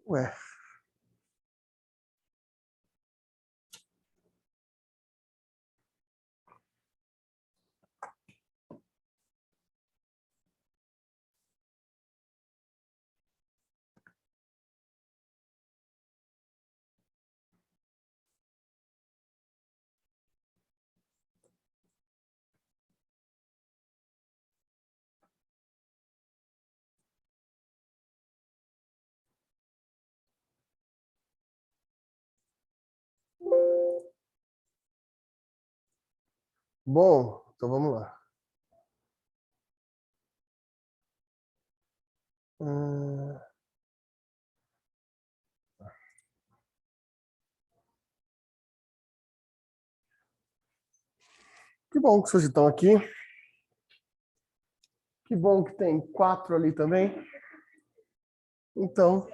Ué. Bom, então vamos lá. Que bom que vocês estão aqui. Que bom que tem 4 ali também. Então,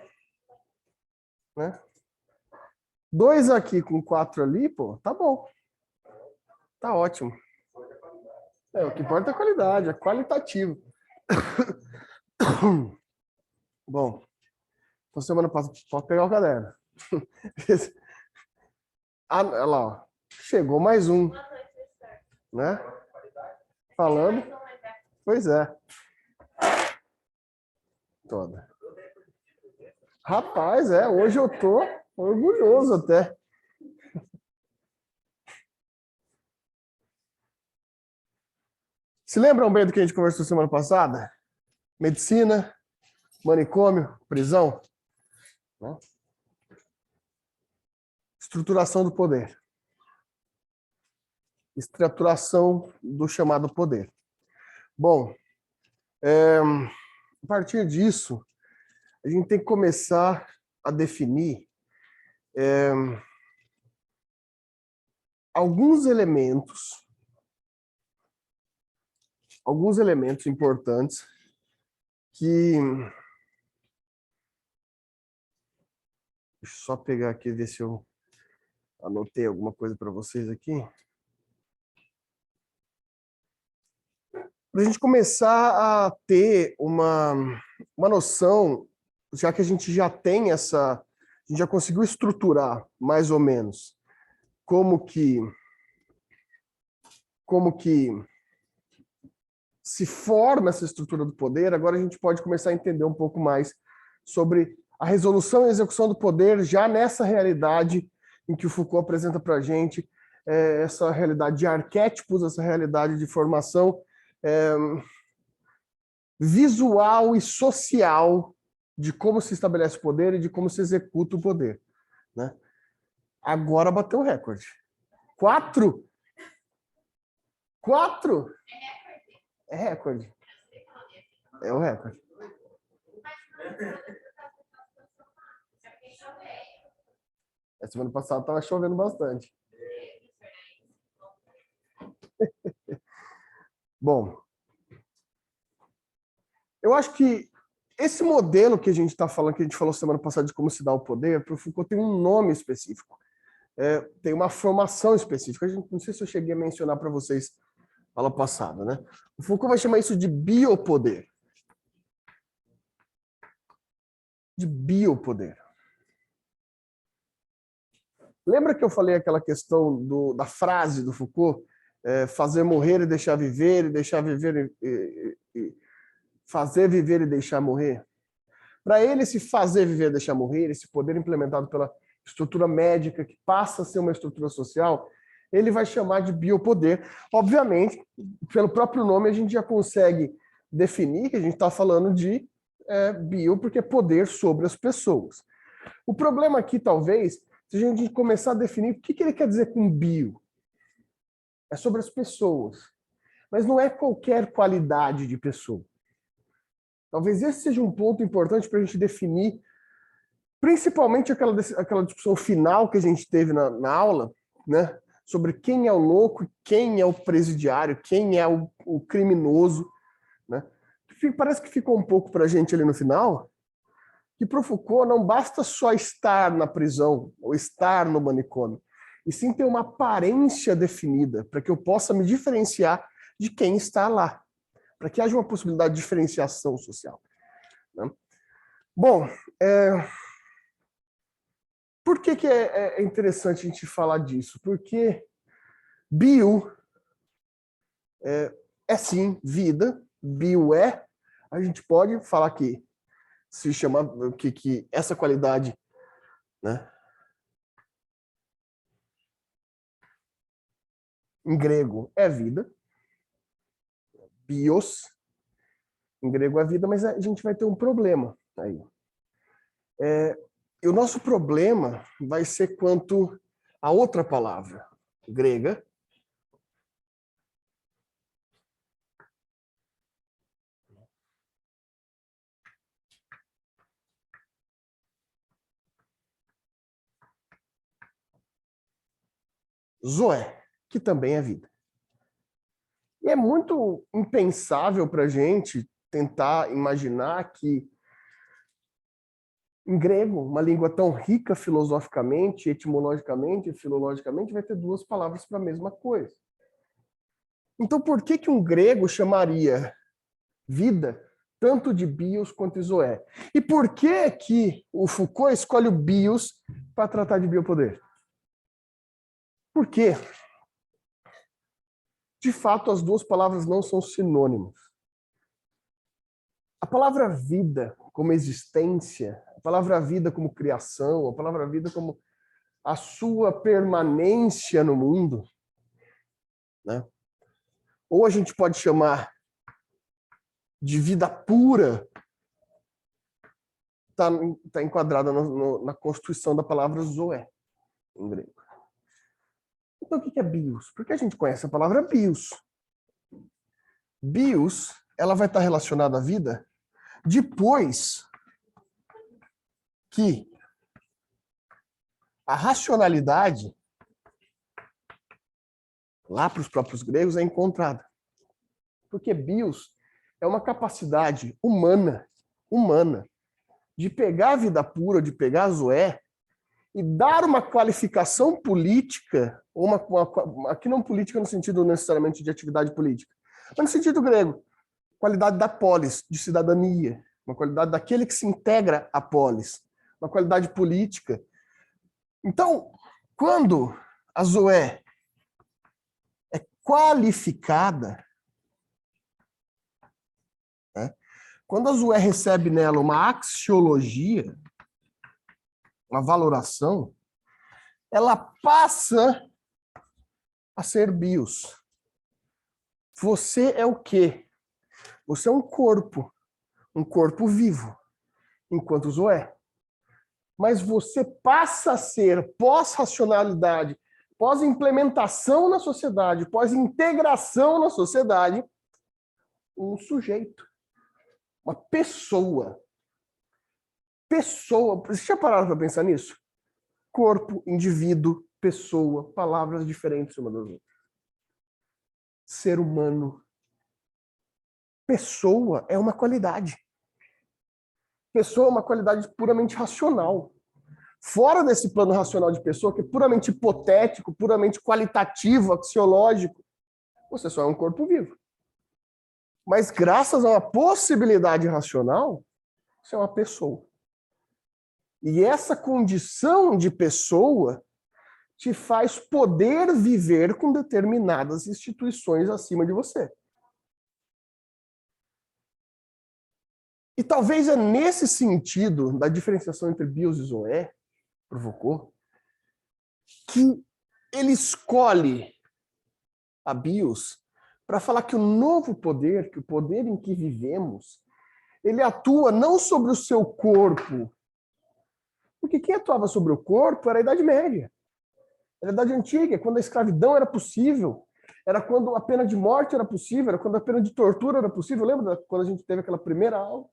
né? 2 aqui com 4 ali, pô, tá bom. Tá ótimo. O que importa é a qualidade, é qualitativo. Bom, então semana passada, pode pegar o caderno. Olha lá, ó. Chegou mais um. Né? Falando. Pois é. Toda. Rapaz, hoje eu tô orgulhoso até. Se lembram bem do que a gente conversou semana passada? Medicina, manicômio, prisão. Né? Estruturação do poder. Estruturação do chamado poder. Bom, a partir disso, a gente tem que começar a definir alguns elementos importantes que... Deixa eu só pegar aqui e ver se eu anotei alguma coisa para vocês aqui. Para a gente começar a ter uma noção, já que a gente já tem a gente já conseguiu estruturar mais ou menos como que se forma essa estrutura do poder, agora a gente pode começar a entender um pouco mais sobre a resolução e execução do poder já nessa realidade em que o Foucault apresenta para a gente, essa realidade de arquétipos, essa realidade de formação visual e social de como se estabelece o poder e de como se executa o poder. Né? Agora bateu o recorde. 4? 4? É recorde. É o recorde. A semana passada estava chovendo bastante. Bom, eu acho que esse modelo que a gente está falando, que a gente falou semana passada de como se dá o poder, para o Foucault tem um nome específico. Tem uma formação específica. Não sei se eu cheguei a mencionar para vocês aula passada, né? O Foucault vai chamar isso de biopoder. De biopoder. Lembra que eu falei aquela questão da frase do Foucault? Fazer morrer e deixar viver, e deixar viver fazer viver e deixar morrer? Para ele, esse fazer viver e deixar morrer, esse poder implementado pela estrutura médica, que passa a ser uma estrutura social, ele vai chamar de biopoder. Obviamente, pelo próprio nome, a gente já consegue definir que a gente está falando de bio, porque é poder sobre as pessoas. O problema aqui, talvez, se a gente começar a definir o que ele quer dizer com bio. É sobre as pessoas. Mas não é qualquer qualidade de pessoa. Talvez esse seja um ponto importante para a gente definir, principalmente aquela discussão final que a gente teve na aula, né? Sobre quem é o louco, quem é o presidiário, quem é o criminoso. Né? Parece que ficou um pouco para a gente ali no final, que para o Foucault não basta só estar na prisão ou estar no manicômio, e sim ter uma aparência definida para que eu possa me diferenciar de quem está lá, para que haja uma possibilidade de diferenciação social. Né? Bom, Por que é interessante a gente falar disso? Porque bio é sim vida, bio a gente pode falar que se chama que essa qualidade, né? Em grego é vida, bios, em grego é vida, mas a gente vai ter um problema aí. E o nosso problema vai ser quanto a outra palavra grega, zoé, que também é vida. E é muito impensável para a gente tentar imaginar que em grego, uma língua tão rica filosoficamente, etimologicamente e filologicamente, vai ter duas palavras para a mesma coisa. Então, por que um grego chamaria vida tanto de bios quanto de zoé? E por que o Foucault escolhe o bios para tratar de biopoder? Por quê? De fato, as duas palavras não são sinônimos. A palavra vida como existência, a palavra vida como criação, a palavra vida como a sua permanência no mundo, né? Ou a gente pode chamar de vida pura, está enquadrada na constituição da palavra zoé, em grego. Então, o que é bios? Porque a gente conhece a palavra bios. Bios, ela vai estar relacionada à vida depois que a racionalidade, lá para os próprios gregos, é encontrada. Porque bios é uma capacidade humana, de pegar a vida pura, de pegar a zoé, e dar uma qualificação política, aqui não política no sentido necessariamente de atividade política, mas no sentido grego, qualidade da polis, de cidadania, uma qualidade daquele que se integra à polis, uma qualidade política. Então, quando a zoé é qualificada, né? Quando a zoé recebe nela uma axiologia, uma valoração, ela passa a ser bios. Você é o quê? Você é um corpo vivo, enquanto zoé. Mas você passa a ser, pós-racionalidade, pós-implementação na sociedade, pós-integração na sociedade, um sujeito, uma pessoa. Pessoa, vocês já pararam para pensar nisso? Corpo, indivíduo, pessoa, palavras diferentes uma das outras. Ser humano. Pessoa é uma qualidade. Pessoa é uma qualidade puramente racional. Fora desse plano racional de pessoa, que é puramente hipotético, puramente qualitativo, axiológico, você só é um corpo vivo. Mas graças a uma possibilidade racional, você é uma pessoa. E essa condição de pessoa te faz poder viver com determinadas instituições acima de você. E talvez é nesse sentido, da diferenciação entre bios e zoé, provocou, que ele escolhe a bios para falar que o novo poder, que o poder em que vivemos, ele atua não sobre o seu corpo, porque quem atuava sobre o corpo era a Idade Média, era a Idade Antiga, quando a escravidão era possível, era quando a pena de morte era possível, era quando a pena de tortura era possível. Lembra quando a gente teve aquela primeira aula?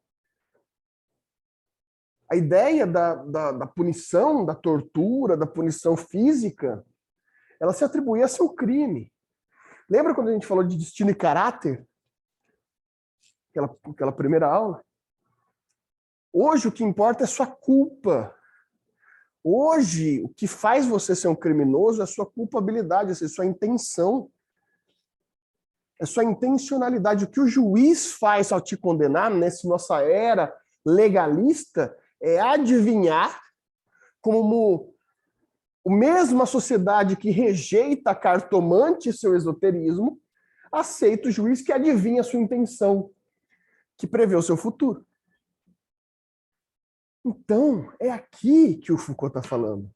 A ideia da punição, da tortura, da punição física, ela se atribuía a seu crime. Lembra quando a gente falou de destino e caráter? Aquela primeira aula? Hoje o que importa é sua culpa. Hoje o que faz você ser um criminoso é a sua culpabilidade, é a sua intenção. É a sua intencionalidade. O que o juiz faz ao te condenar, nessa nossa era legalista, é adivinhar como mesma sociedade que rejeita a cartomante e seu esoterismo, aceita o juiz que adivinha a sua intenção, que prevê o seu futuro. Então, é aqui que o Foucault está falando.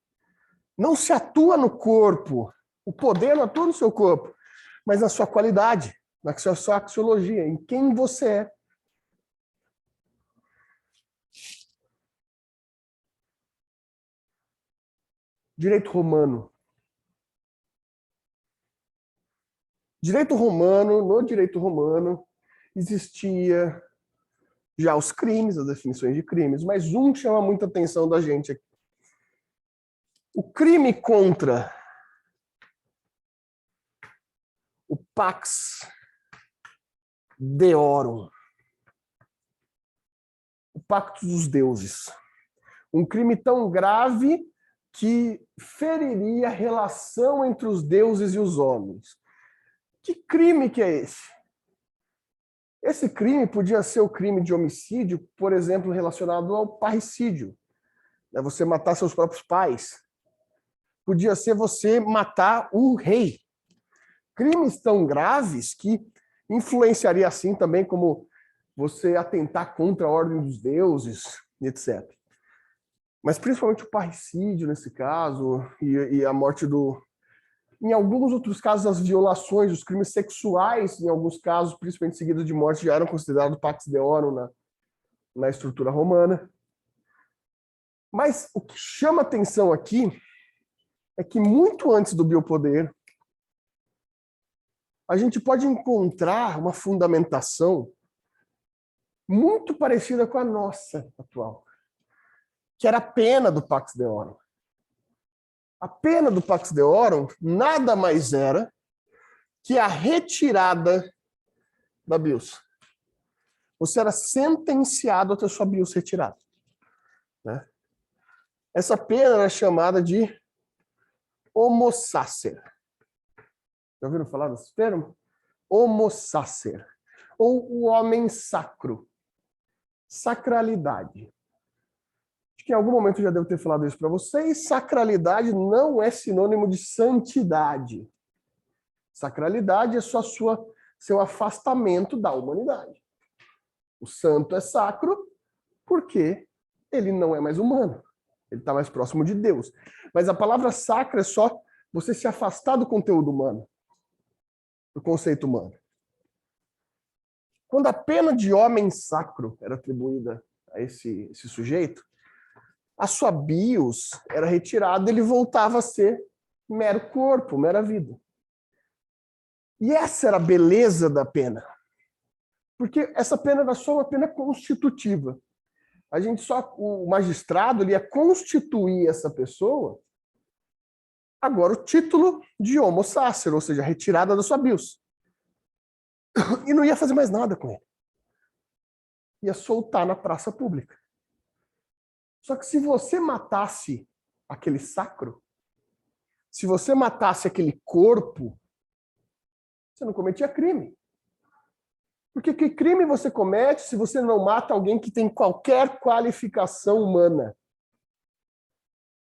Não se atua no corpo, o poder não atua no seu corpo, mas na sua qualidade, na sua axiologia, em quem você é. Direito romano. No direito romano, existia já os crimes, as definições de crimes, mas um chama muita atenção da gente aqui. O crime contra o Pax Deorum, o pacto dos deuses. Um crime tão grave que feriria a relação entre os deuses e os homens. Que crime que é esse? Esse crime podia ser o crime de homicídio, por exemplo, relacionado ao parricídio. Você matar seus próprios pais. Podia ser você matar o rei. Crimes tão graves que influenciaria assim também como você atentar contra a ordem dos deuses, etc. Mas principalmente o parricídio nesse caso, e a morte do... Em alguns outros casos, as violações, os crimes sexuais, em alguns casos, principalmente seguidos de morte, já eram considerados pax deorum na estrutura romana. Mas o que chama atenção aqui é que muito antes do biopoder, a gente pode encontrar uma fundamentação muito parecida com a nossa atual, que era a pena do Pax Deorum. A pena do Pax Deorum nada mais era que a retirada da bios. Você era sentenciado a ter sua bios retirada. Né? Essa pena era chamada de homo sacer. Já ouviram falar desse termo? Homo sacer. Ou o homem sacro. Sacralidade. Acho que em algum momento eu já devo ter falado isso para vocês. Sacralidade não é sinônimo de santidade. Sacralidade é só seu afastamento da humanidade. O santo é sacro porque ele não é mais humano. Ele está mais próximo de Deus. Mas a palavra sacra é só você se afastar do conteúdo humano, do conceito humano. Quando a pena de homem sacro era atribuída a esse sujeito, a sua bios era retirada e ele voltava a ser mero corpo, mera vida. E essa era a beleza da pena. Porque essa pena era só uma pena constitutiva. O magistrado ele ia constituir essa pessoa, agora o título de homo sacer, ou seja, retirada da sua bios. E não ia fazer mais nada com ele. Ia soltar na praça pública. Só que se você matasse aquele sacro, se você matasse aquele corpo, você não cometia crime. Porque que crime você comete se você não mata alguém que tem qualquer qualificação humana?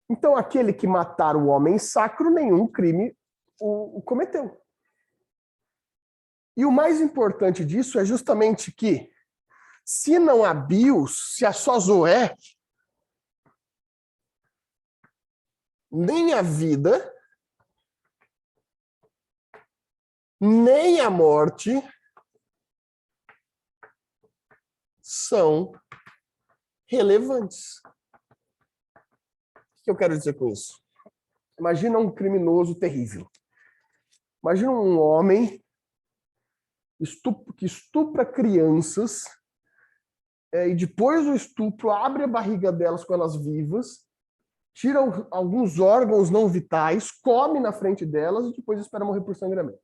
Então, aquele que matar o homem sacro, nenhum crime o cometeu. E o mais importante disso é justamente que, se não há bios, se há só zoé, nem a vida, nem a morte são relevantes. O que eu quero dizer com isso? Imagina um criminoso terrível. Imagina um homem que estupra crianças e depois do estupro abre a barriga delas com elas vivas, tira alguns órgãos não vitais, come na frente delas e depois espera morrer por sangramento.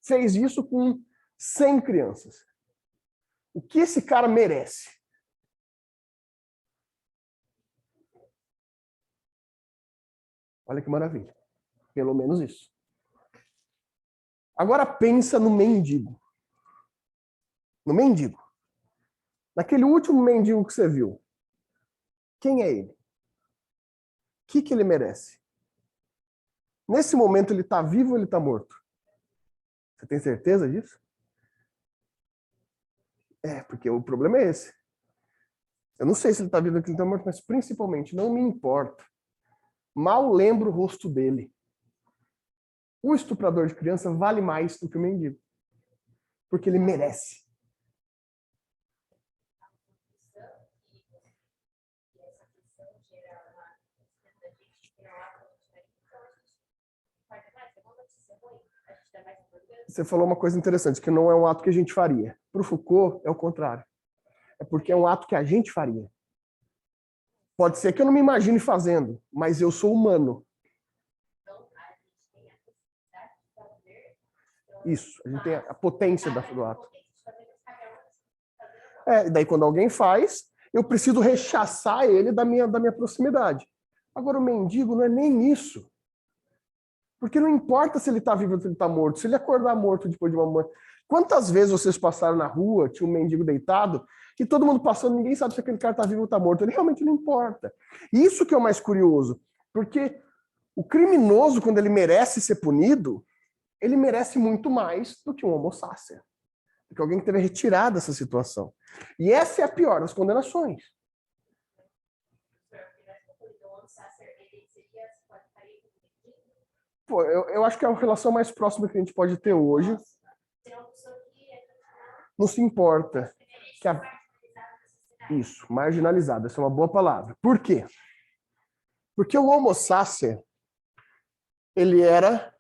Fez isso com 100 crianças. O que esse cara merece? Olha que maravilha. Pelo menos isso. Agora pensa no mendigo. No mendigo. Naquele último mendigo que você viu. Quem é ele? O que ele merece? Nesse momento ele está vivo ou ele está morto? Você tem certeza disso? Porque o problema é esse. Eu não sei se ele está vivo ou se ele está morto, mas principalmente não me importa. Mal lembro o rosto dele. O estuprador de criança vale mais do que o mendigo. Porque ele merece. Você falou uma coisa interessante, que não é um ato que a gente faria. Para o Foucault, é o contrário. É porque é um ato que a gente faria. Pode ser que eu não me imagine fazendo, mas eu sou humano. Isso, a gente tem a potência do ato. E daí quando alguém faz, eu preciso rechaçar ele da minha proximidade. Agora o mendigo não é nem isso. Porque não importa se ele está vivo ou se ele está morto. Se ele acordar morto depois de uma manhã. Quantas vezes vocês passaram na rua, tinha um mendigo deitado, e todo mundo passando, ninguém sabe se aquele cara está vivo ou está morto. Ele realmente não importa. Isso que é o mais curioso. Porque o criminoso, quando ele merece ser punido, ele merece muito mais do que um homo sacer. Do que alguém que teve retirado essa situação. E essa é a pior das condenações. Pô, eu acho que é a relação mais próxima que a gente pode ter hoje. Não se importa. Isso, marginalizado. Essa é uma boa palavra. Por quê? Porque o homo sacer, ele era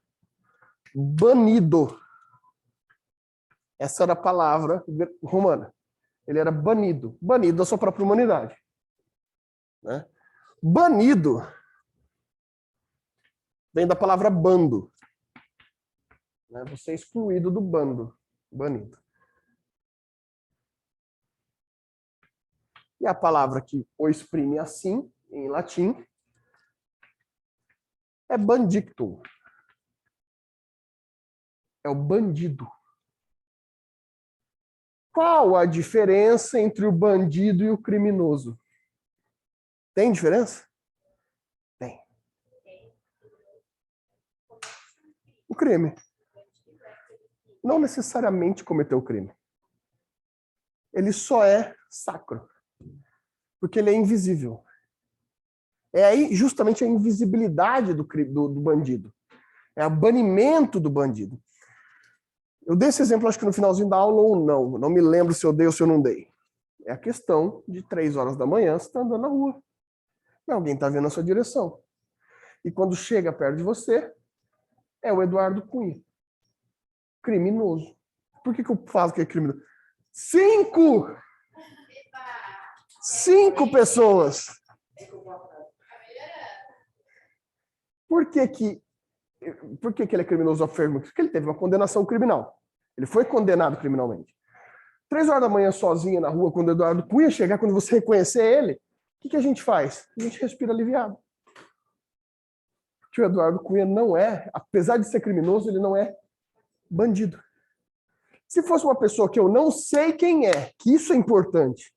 banido. Essa era a palavra romana. Ele era banido. Banido da sua própria humanidade. Né? Banido vem da palavra bando. Você é excluído do bando. Banido. E a palavra que o exprime assim, em latim, é bandictum. É o bandido. Qual a diferença entre o bandido e o criminoso? Tem diferença? Tem. O crime. Não necessariamente cometeu o crime. Ele só é sacro. Porque ele é invisível. É aí justamente a invisibilidade do bandido. É o banimento do bandido. Eu dei esse exemplo, acho que no finalzinho da aula ou não. Não me lembro se eu dei ou se eu não dei. É a questão de 3 horas da manhã, você está andando na rua. E alguém está vindo na sua direção. E quando chega perto de você, é o Eduardo Cunha. Criminoso. Por que eu falo que é criminoso? 5 pessoas. Por que ele é criminoso? Afirmo? Porque ele teve uma condenação criminal. Ele foi condenado criminalmente. 3 horas da manhã sozinha na rua, quando o Eduardo Cunha chegar, quando você reconhecer ele, o que a gente faz? A gente respira aliviado. Porque o Eduardo Cunha não é, apesar de ser criminoso, ele não é bandido. Se fosse uma pessoa que eu não sei quem é, que isso é importante,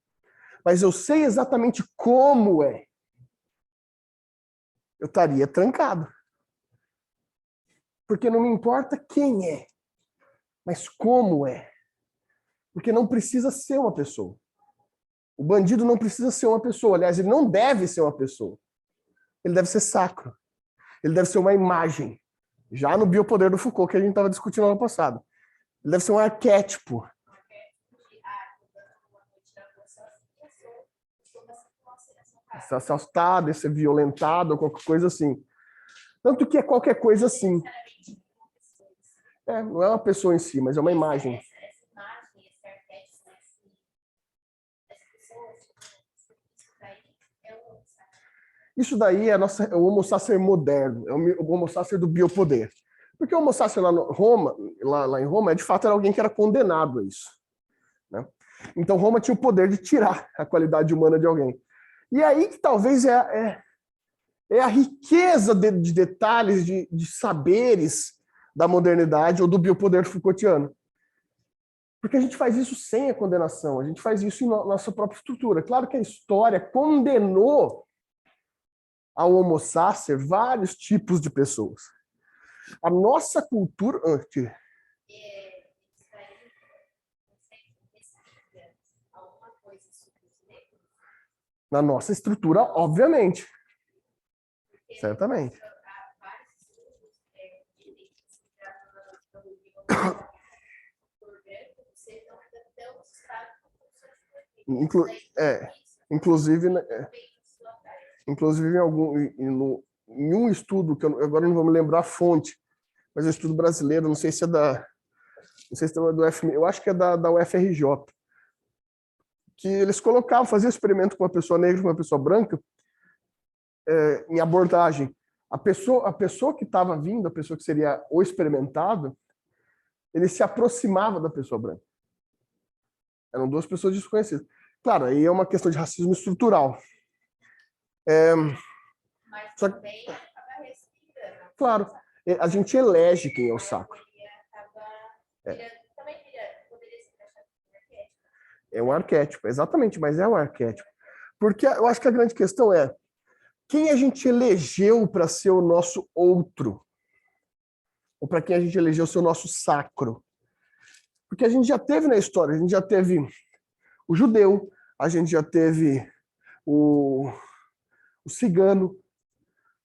mas eu sei exatamente como é, eu estaria trancado. Porque não me importa quem é, mas como é. Porque não precisa ser uma pessoa. O bandido não precisa ser uma pessoa. Aliás, ele não deve ser uma pessoa. Ele deve ser sacro. Ele deve ser uma imagem. Já no Biopoder do Foucault, que a gente estava discutindo no ano passado. Ele deve ser um arquétipo. Ser assaltado, ser violentado, ou qualquer coisa assim. Tanto que é qualquer coisa assim. Não é uma pessoa em si, mas é uma imagem. Isso daí é o homo sacer moderno, é o homo sacer do biopoder. Porque o homo sacer lá em Roma, de fato, era alguém que era condenado a isso. Né? Então, Roma tinha o poder de tirar a qualidade humana de alguém. E aí que talvez é a riqueza de detalhes, de saberes da modernidade ou do biopoder Foucaultiano. Porque a gente faz isso sem a condenação, a gente faz isso em nossa própria estrutura. Claro que a história condenou ao homo sacer vários tipos de pessoas. A nossa cultura... Na nossa estrutura, obviamente. Certamente. Inclusive, em um estudo, que agora não vou me lembrar a fonte, mas é um estudo brasileiro, não sei se é do FMI, eu acho que é da UFRJ, que eles colocavam, faziam experimento com uma pessoa negra e com uma pessoa branca, em abordagem. A pessoa que estava vindo, a pessoa que seria o experimentado, ele se aproximava da pessoa branca. Eram duas pessoas desconhecidas. Claro, aí é uma questão de racismo estrutural. Mas também acaba respingando. Claro, a gente elege quem é o sacro. Também poderia ser achado um arquétipo. É um arquétipo, exatamente, mas é um arquétipo. Porque eu acho que a grande questão é quem a gente elegeu para ser o nosso outro? Ou para quem a gente elegeu ser o nosso sacro? Porque a gente já teve na história, a gente já teve o judeu, a gente já teve o cigano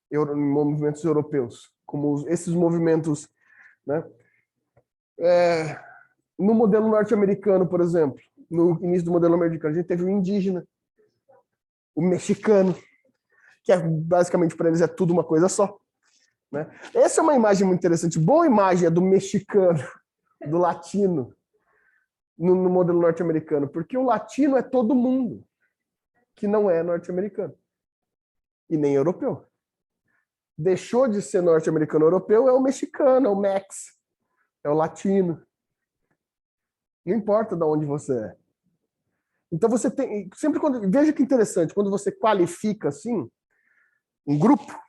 em movimentos europeus, como esses movimentos, né? No modelo norte-americano, por exemplo, no início do modelo americano, a gente teve o indígena, o mexicano, que basicamente para eles é tudo uma coisa só. Né? Essa é uma imagem muito interessante. Boa imagem é do mexicano, do latino, no modelo norte-americano, porque o latino é todo mundo que não é norte-americano e nem europeu. Deixou de ser norte-americano europeu, é o mexicano, é o mex, é o latino. Não importa de onde você é. Então você tem, sempre veja que interessante, quando você qualifica assim um grupo,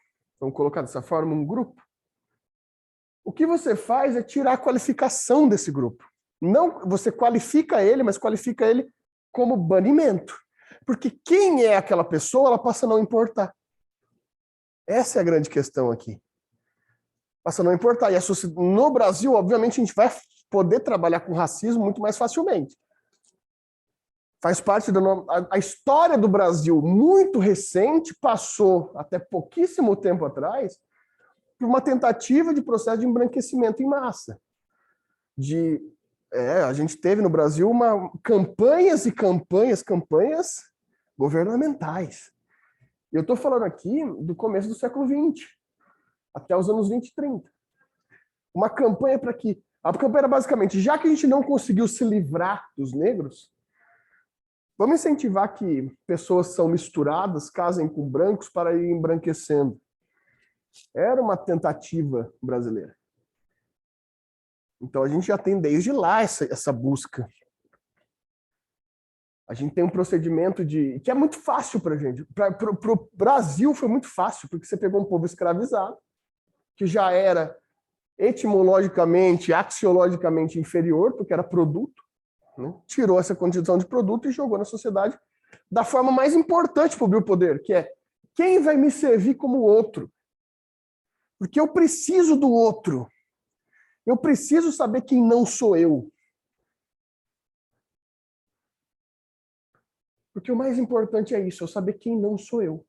vamos colocar dessa forma, um grupo, o que você faz é tirar a qualificação desse grupo. Não, você qualifica ele, mas qualifica ele como banimento. Porque quem é aquela pessoa, ela passa a não importar. Essa é a grande questão aqui. Passa a não importar. E no Brasil, obviamente, a gente vai poder trabalhar com racismo muito mais facilmente. Faz parte a história do Brasil, muito recente, passou, até pouquíssimo tempo atrás, por uma tentativa de processo de embranquecimento em massa. A gente teve no Brasil campanhas e campanhas governamentais. Eu estou falando aqui do começo do século XX, até os anos 20 e 30. Uma campanha para que... A campanha era basicamente, já que a gente não conseguiu se livrar dos negros, vamos incentivar que pessoas são misturadas, casem com brancos para ir embranquecendo. Era uma tentativa brasileira. Então a gente já tem desde lá essa busca. A gente tem um procedimento que é muito fácil para a gente. Para o Brasil foi muito fácil, porque você pegou um povo escravizado, que já era etimologicamente, axiologicamente inferior, porque era produto, né? Tirou essa condição de produto e jogou na sociedade da forma mais importante para o biopoder, que é quem vai me servir como outro? Porque eu preciso do outro. Eu preciso saber quem não sou eu. Porque o mais importante é isso, eu saber quem não sou eu.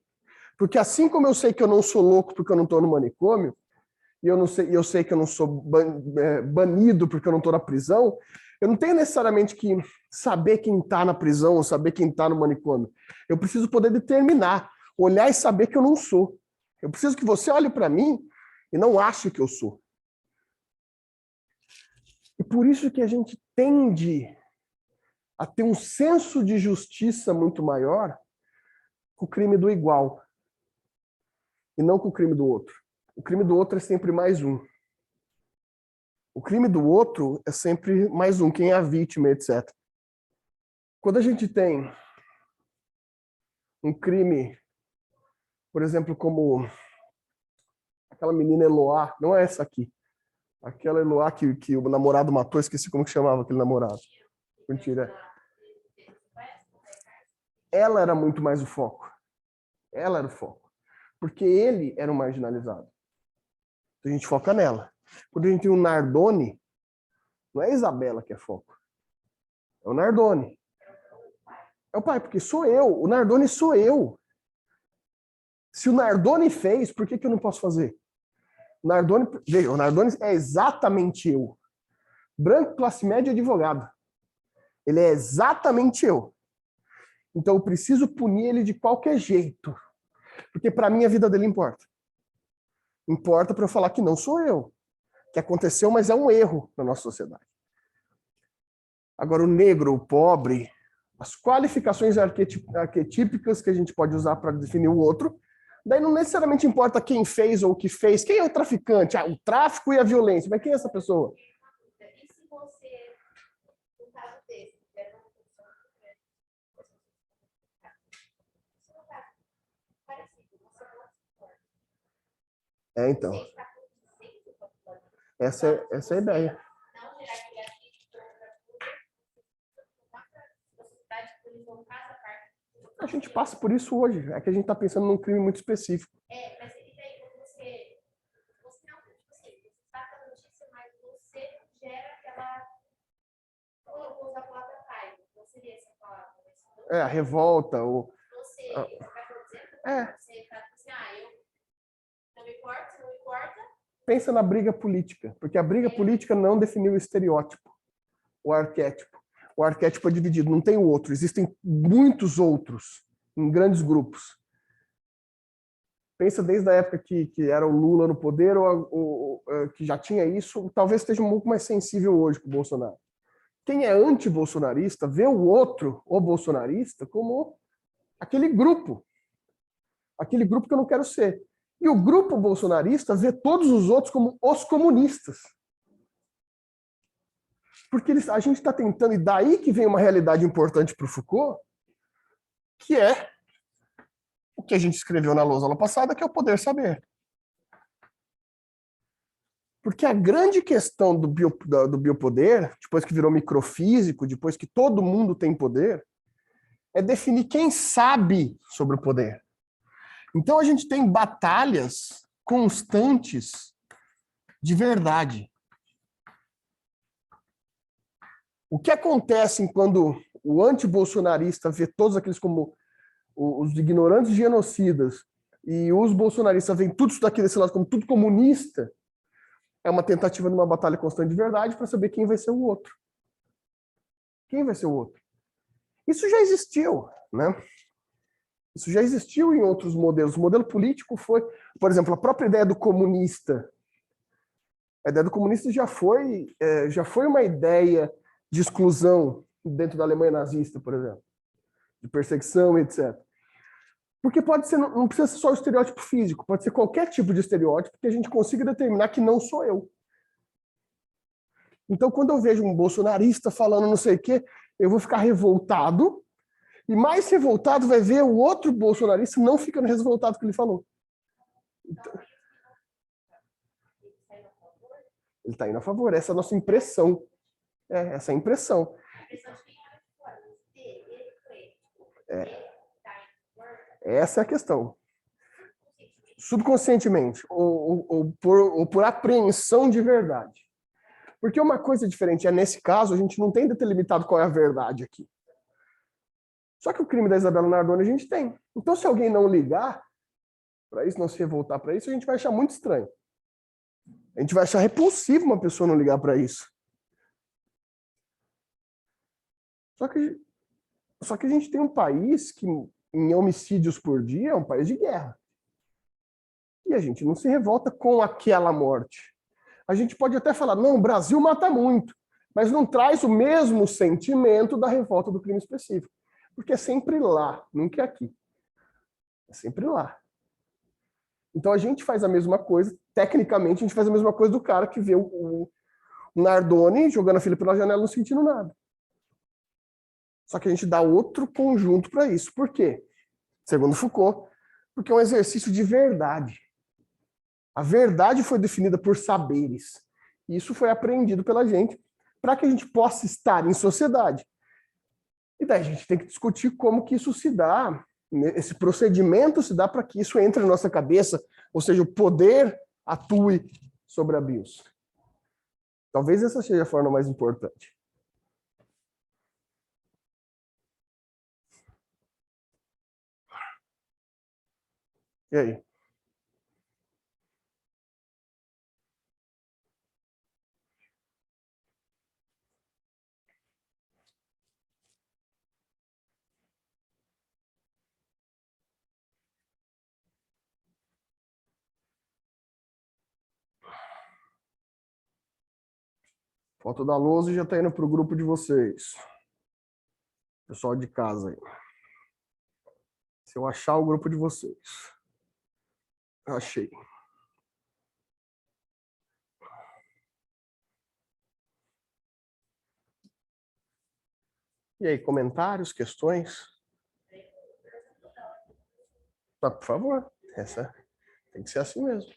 Porque assim como eu sei que eu não sou louco porque eu não estou no manicômio, e eu sei que eu não sou banido porque eu não estou na prisão, eu não tenho necessariamente que saber quem está na prisão ou saber quem está no manicômio. Eu preciso poder determinar, olhar e saber que eu não sou. Eu preciso que você olhe para mim e não ache que eu sou. E por isso que a gente tende a ter um senso de justiça muito maior com o crime do igual e não com o crime do outro. O crime do outro é sempre mais um. O crime do outro é sempre mais um, quem é a vítima, etc. Quando a gente tem um crime, por exemplo, como aquela menina Eloá, não é essa aqui, aquela Eloá que o namorado matou, esqueci como que chamava aquele namorado. Mentira. Ela era muito mais o foco. Ela era o foco. Porque ele era um marginalizado. Então a gente foca nela. Quando a gente tem um Nardone, não é a Isabela que é foco. É o Nardone. É o pai, porque sou eu. O Nardone sou eu. Se o Nardone fez, por que eu não posso fazer? Veja, o Nardone é exatamente eu. Branco, classe média, advogado. Ele é exatamente eu. Então eu preciso punir ele de qualquer jeito. Porque para mim a vida dele importa. Importa para eu falar que não sou eu. Que aconteceu, mas é um erro na nossa sociedade. Agora, o negro, o pobre, as qualificações arquetípicas que a gente pode usar para definir o outro, daí não necessariamente importa quem fez ou o que fez. Quem é o traficante? O tráfico e a violência. Mas quem é essa pessoa? E se você, no caso desse, tiver uma pessoa parecido, você não se importa. Então. Você está condizente com a sua vida. Essa é a ideia. Não gerar aquele atrito para a sociedade colocar essa parte. A gente passa por isso hoje. É que a gente está pensando num crime muito específico. Mas e daí você não, você está com a notícia, mas você gera aquela, eu vou usar a palavra raiva, não seria essa palavra. A revolta, Você está dizendo, você está assim, eu não me importa, não me importa. Pensa na briga política, porque a briga política não definiu o estereótipo, o arquétipo. O arquétipo é dividido, não tem o outro. Existem muitos outros, em grandes grupos. Pensa desde a época que era o Lula no poder, ou que já tinha isso, talvez esteja um pouco mais sensível hoje com o Bolsonaro. Quem é anti-bolsonarista vê o outro, o bolsonarista, como aquele grupo que eu não quero ser. E o grupo bolsonarista vê todos os outros como os comunistas. Porque a gente está tentando, e daí que vem uma realidade importante para o Foucault, que é o que a gente escreveu na lousa aula passada, que é o poder saber. Porque a grande questão do biopoder, depois que virou microfísico, depois que todo mundo tem poder, é definir quem sabe sobre o poder. Então a gente tem batalhas constantes de verdade. O que acontece quando o antibolsonarista vê todos aqueles como os ignorantes genocidas e os bolsonaristas veem tudo isso daqui desse lado como tudo comunista, é uma tentativa de uma batalha constante de verdade para saber quem vai ser o outro. Quem vai ser o outro? Isso já existiu, né? Isso já existiu em outros modelos. O modelo político foi, por exemplo, a própria ideia do comunista. A ideia do comunista já foi uma ideia de exclusão dentro da Alemanha nazista, por exemplo, de perseguição, etc. Porque pode ser, não precisa ser só o estereótipo físico, pode ser qualquer tipo de estereótipo que a gente consiga determinar que não sou eu. Então, quando eu vejo um bolsonarista falando não sei o quê, eu vou ficar revoltado, e mais revoltado vai ver o outro bolsonarista não ficando revoltado com o que ele falou. Então, ele está indo a favor, essa é a nossa impressão. Essa é a impressão. Essa é a questão. Subconscientemente, ou por apreensão de verdade. Porque uma coisa diferente é, nesse caso, a gente não tem delimitado qual é a verdade aqui. Só que o crime da Isabela Nardone a gente tem. Então, se alguém não ligar para isso, não se revoltar para isso, a gente vai achar muito estranho. A gente vai achar repulsivo uma pessoa não ligar para isso. Só que a gente tem um país que, em homicídios por dia, é um país de guerra. E a gente não se revolta com aquela morte. A gente pode até falar, não, o Brasil mata muito, mas não traz o mesmo sentimento da revolta do crime específico. Porque é sempre lá, nunca é aqui. É sempre lá. Então a gente faz a mesma coisa, tecnicamente a gente faz a mesma coisa do cara que vê o Nardone jogando a filha pela janela não sentindo nada. Só que a gente dá outro conjunto para isso. Por quê? Segundo Foucault, porque é um exercício de verdade. A verdade foi definida por saberes. E isso foi aprendido pela gente para que a gente possa estar em sociedade. E daí a gente tem que discutir como que isso se dá, esse procedimento se dá para que isso entre na nossa cabeça, ou seja, o poder atue sobre a bios. Talvez essa seja a forma mais importante. E aí? Foto da lousa já está indo para o grupo de vocês. Pessoal de casa aí. Se eu achar o grupo de vocês. Achei. E aí, comentários, questões? Ah, por favor. Essa tem que ser assim mesmo.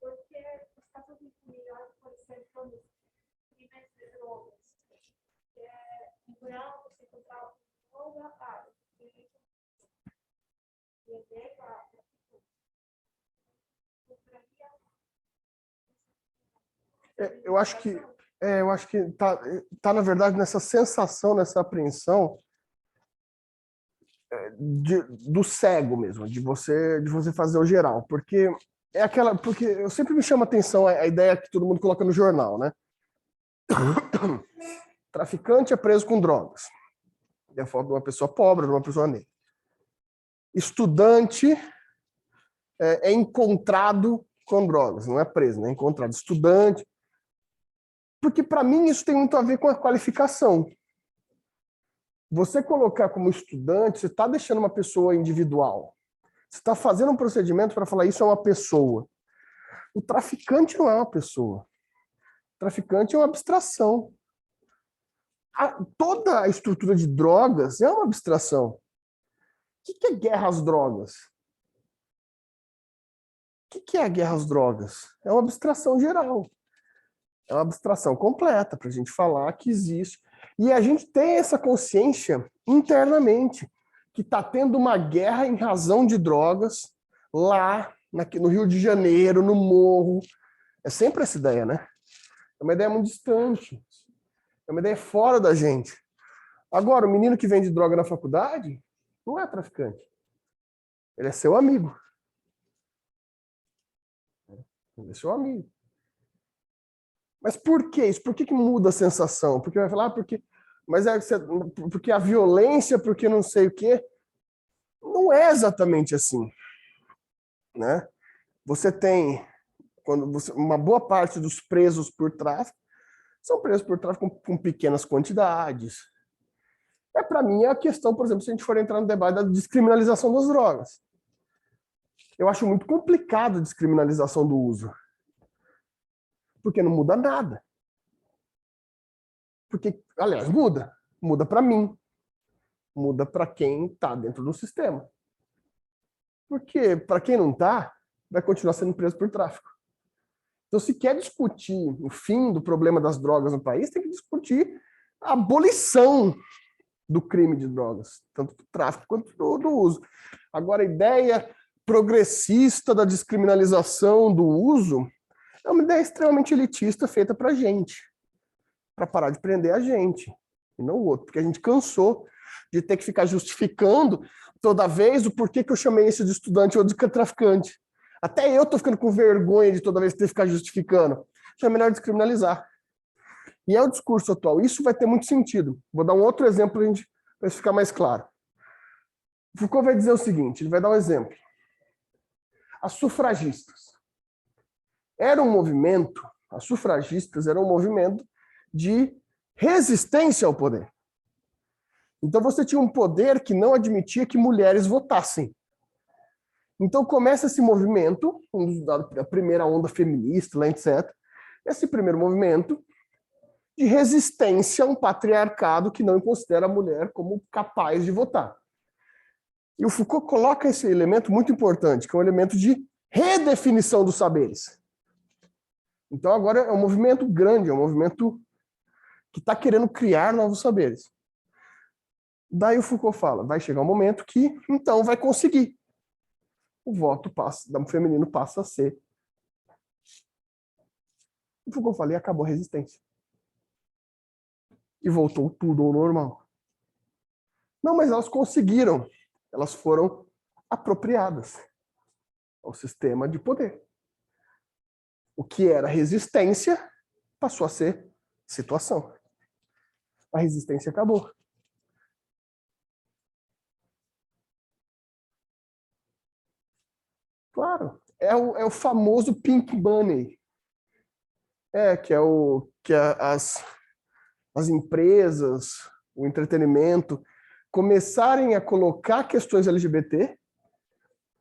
Porque está tudo melhor, por exemplo, nos crimes de drogas. Em geral, você encontrar droga, Eu acho que tá na verdade nessa sensação, nessa apreensão do cego mesmo, de você fazer o geral, porque porque eu sempre me chama a atenção a ideia que todo mundo coloca no jornal, né? Traficante é preso com drogas. É a foto de uma pessoa pobre, de uma pessoa negra. Estudante é encontrado com drogas, não é preso, né? É encontrado. Estudante. Porque, para mim, isso tem muito a ver com a qualificação. Você colocar como estudante, você está deixando uma pessoa individual. Você está fazendo um procedimento para falar isso é uma pessoa. O traficante não é uma pessoa. O traficante é uma abstração. Toda a estrutura de drogas é uma abstração. O que é guerra às drogas? O que é a guerra às drogas? É uma abstração geral. É uma abstração completa para a gente falar que existe. E a gente tem essa consciência internamente que está tendo uma guerra em razão de drogas lá no Rio de Janeiro, no morro. É sempre essa ideia, né? É uma ideia muito distante. É uma ideia fora da gente. Agora, o menino que vende droga na faculdade não é traficante. Ele é seu amigo. Ele é seu amigo. Mas por que isso? Por que muda a sensação? Porque vai falar, porque a violência, porque não sei o quê. Não é exatamente assim, né? Você tem uma boa parte dos presos por tráfico são presos por tráfico com pequenas quantidades. Para mim, é a questão, por exemplo, se a gente for entrar no debate da descriminalização das drogas. Eu acho muito complicado a descriminalização do uso. Porque não muda nada. Porque, aliás, muda. Muda para mim. Muda para quem está dentro do sistema. Porque, para quem não está, vai continuar sendo preso por tráfico. Então, se quer discutir o fim do problema das drogas no país, tem que discutir a abolição do crime de drogas, tanto do tráfico quanto do uso. Agora, a ideia progressista da descriminalização do uso é uma ideia extremamente elitista feita para a gente, para parar de prender a gente, e não o outro, porque a gente cansou de ter que ficar justificando toda vez o porquê que eu chamei esse de estudante ou de traficante. Até eu estou ficando com vergonha de toda vez ter que ficar justificando. Então é melhor descriminalizar. E é o discurso atual. Isso vai ter muito sentido. Vou dar um outro exemplo para isso ficar mais claro. Foucault vai dizer o seguinte, ele vai dar um exemplo. As sufragistas. As sufragistas eram um movimento de resistência ao poder. Então você tinha um poder que não admitia que mulheres votassem. Então começa esse movimento, a primeira onda feminista, lá, etc. Esse primeiro movimento de resistência a um patriarcado que não considera a mulher como capaz de votar. E o Foucault coloca esse elemento muito importante, que é um elemento de redefinição dos saberes. Então agora é um movimento grande, é um movimento que está querendo criar novos saberes. Daí o Foucault fala, vai chegar um momento que, então, vai conseguir. O voto feminino passa a ser. O Foucault fala, e acabou a resistência. E voltou tudo ao normal. Não, mas elas conseguiram. Elas foram apropriadas ao sistema de poder. O que era resistência passou a ser situação. A resistência acabou. Claro, é o famoso pink money. As empresas, o entretenimento, começarem a colocar questões LGBT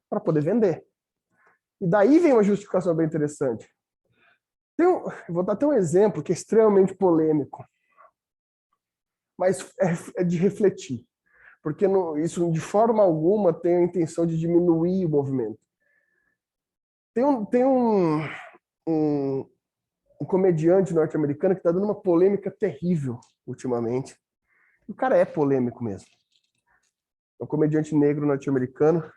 para poder vender. E daí vem uma justificação bem interessante. Vou dar até um exemplo que é extremamente polêmico, mas é de refletir, porque isso de forma alguma tem a intenção de diminuir o movimento. Tem um comediante norte-americano que está dando uma polêmica terrível ultimamente. O cara é polêmico mesmo. É um comediante negro norte-americano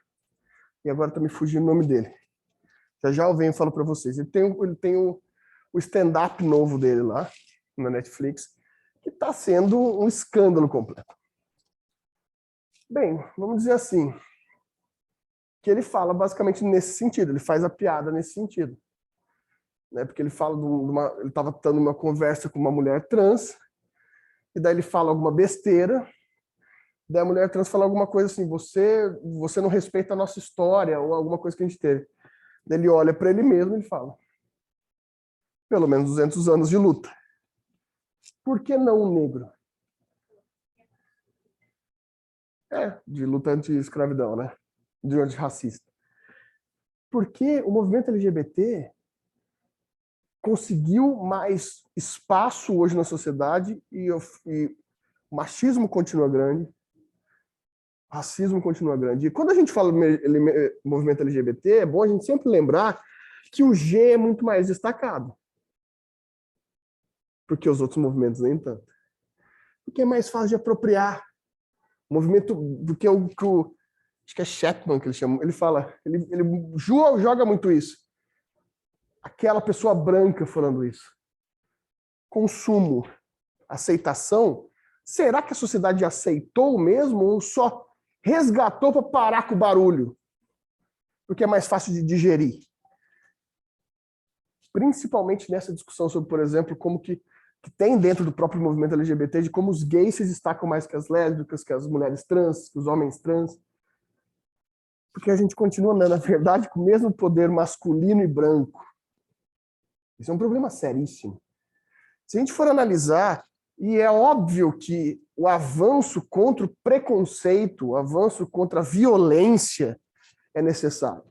e agora está me fugindo o nome dele. Já eu venho e falo para vocês. Ele tem o stand-up novo dele lá na Netflix, que está sendo um escândalo completo. Bem, vamos dizer assim, que ele fala basicamente nesse sentido, ele faz a piada nesse sentido. Né? Porque ele fala ele estava tendo uma conversa com uma mulher trans, e daí ele fala alguma besteira, daí a mulher trans fala alguma coisa assim, você não respeita a nossa história, ou alguma coisa que a gente teve. Daí ele olha para ele mesmo e fala, pelo menos 200 anos de luta. Por que não o negro? De luta anti-escravidão, né? De antirracista. Porque o movimento LGBT conseguiu mais espaço hoje na sociedade e o machismo continua grande, racismo continua grande. E quando a gente fala movimento LGBT, é bom a gente sempre lembrar que o G é muito mais destacado. Porque os outros movimentos nem tanto. Porque é mais fácil de apropriar. O movimento, porque acho que é Chapman que ele chama, ele fala, ele joga muito isso. Aquela pessoa branca falando isso. Consumo, aceitação. Será que a sociedade aceitou mesmo ou só resgatou para parar com o barulho? Porque é mais fácil de digerir. Principalmente nessa discussão sobre, por exemplo, como que tem dentro do próprio movimento LGBT, de como os gays se destacam mais que as lésbicas, que as mulheres trans, que os homens trans. Porque a gente continua, na verdade, com o mesmo poder masculino e branco. Isso é um problema seríssimo. Se a gente for analisar, e é óbvio que o avanço contra o preconceito, o avanço contra a violência é necessário.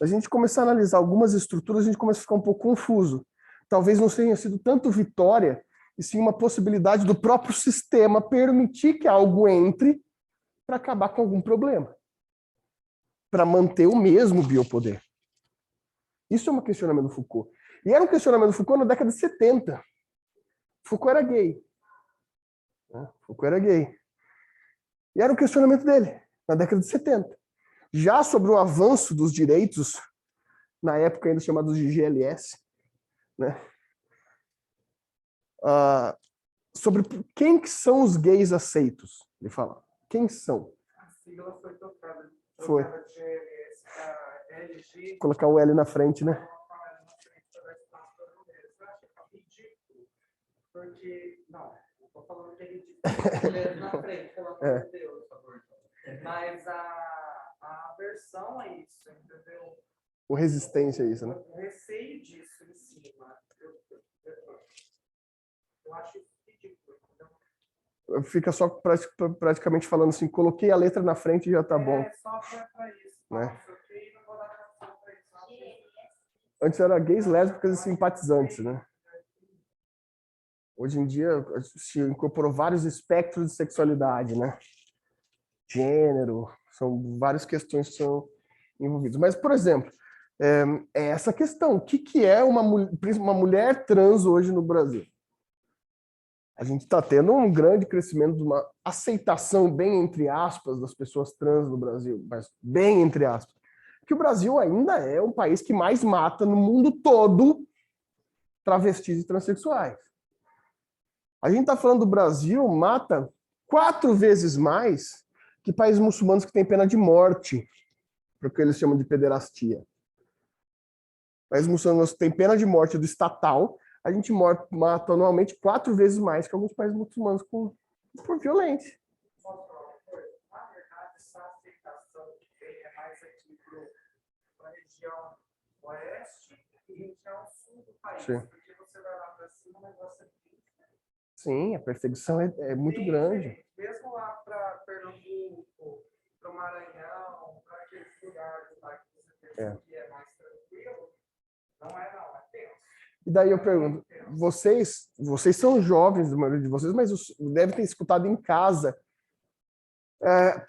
A gente começar a analisar algumas estruturas, a gente começa a ficar um pouco confuso. Talvez não tenha sido tanto vitória, e sim uma possibilidade do próprio sistema permitir que algo entre para acabar com algum problema, para manter o mesmo biopoder. Isso é um questionamento do Foucault. E era um questionamento do Foucault na década de 70. Foucault era gay. Foucault era gay. E era um questionamento dele, na década de 70. Já sobre o avanço dos direitos, na época ainda chamados de GLS, né? Sobre quem que são os gays aceitos, ele fala. Quem são? A sigla foi trocada. Foi. De GLS para LG. Colocar o L na frente, né? Porque, não, eu estou falando que é ridículo na frente, pelo amor de Deus, por favor. Mas a aversão a isso, entendeu? O resistência a isso, né? O receio disso em cima. Eu acho ridículo, entendeu? Fica só praticamente falando assim, coloquei a letra na frente e já tá bom. É só para isso. Né? Não vou dar atenção para isso. Antes era gays, lésbicas e simpatizantes, né? Hoje em dia se incorporou vários espectros de sexualidade, né? Gênero, são várias questões que são envolvidas. Mas, por exemplo, é essa questão. O que é uma mulher trans hoje no Brasil? A gente está tendo um grande crescimento de uma aceitação, bem entre aspas, das pessoas trans no Brasil, mas bem entre aspas. Que o Brasil ainda é o país que mais mata no mundo todo travestis e transexuais. A gente está falando do Brasil, mata 4 vezes mais que países muçulmanos que têm pena de morte, porque eles chamam de pederastia. Países muçulmanos que têm pena de morte do estatal, a gente mata anualmente 4 vezes mais que alguns países muçulmanos por violência. Na verdade, essa aceitação que tem é mais aqui para a região oeste e região sul do país. Sim. Porque você vai lá para cima, o negócio é bem diferente. Sim, a perseguição é muito grande. Mesmo lá para Pernambuco, para o Maranhão, para aqueles lugares lá que você pensa que é mais tranquilo, não é tenso. E daí eu pergunto, vocês são jovens, a maioria de vocês, mas devem ter escutado em casa